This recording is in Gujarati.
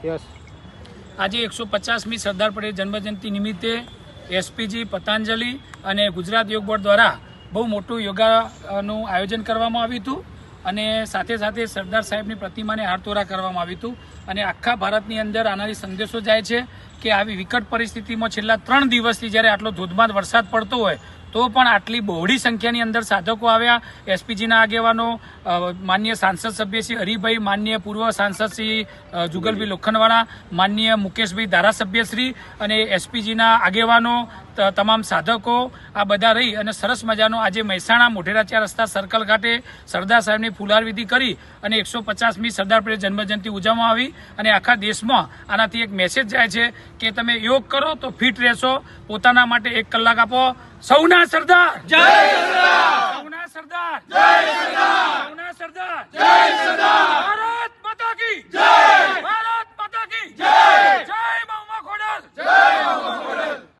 આજે 150મી સરદાર પટેલ જન્મજયંતિ નિમિત્તે એસપીજી પતંજલિ અને ગુજરાત યોગ બોર્ડ દ્વારા બહુ મોટું યોગાનું આયોજન કરવામાં આવ્યું હતું અને સાથે સાથે સરદાર સાહેબની પ્રતિમાને હારતોરા કરવામાં આવ્યું હતું અને આખા ભારતની અંદર આનાથી સંદેશો જાય છે કે આવી વિકટ પરિસ્થિતિમાં છેલ્લા 3 દિવસથી જ્યારે આટલો ધોધમાર વરસાદ પડતો હોય તો પણ આટલી બહોળી સંખ્યાની અંદર સાધકો આવ્યા। એસપીજીના આગેવાનો, માનનીય સાંસદ સભ્ય શ્રી હરિભાઈ, માનનીય પૂર્વ સાંસદ શ્રી જુગલભાઈ લોખંડવાળા, માનનીય મુકેશભાઈ ધારાસભ્યશ્રી અને એસપીજીના આગેવાનો, તમામ સાધકો આ બધા રહી અને સરસ મજાનો આજે મહેસાણા મોઢેરા 4 રસ્તા સર્કલ ઘાટે સરદાર સાહેબની ફુલાર વિધિ કરી અને 150મી સરદાર પટેલ જન્મજયંતિ ઉજવવામાં આવી અને આખા દેશમાં આનાથી એક મેસેજ જાય છે કે તમે યોગ કરો તો ફિટ રહેશો, પોતાના માટે 1 કલાક આપો। સૌના સરદાર જય સરદાર, સૌના સરદાર જય સરદાર, સૌના સરદાર જય સરદાર, ભારત માતા કી જય।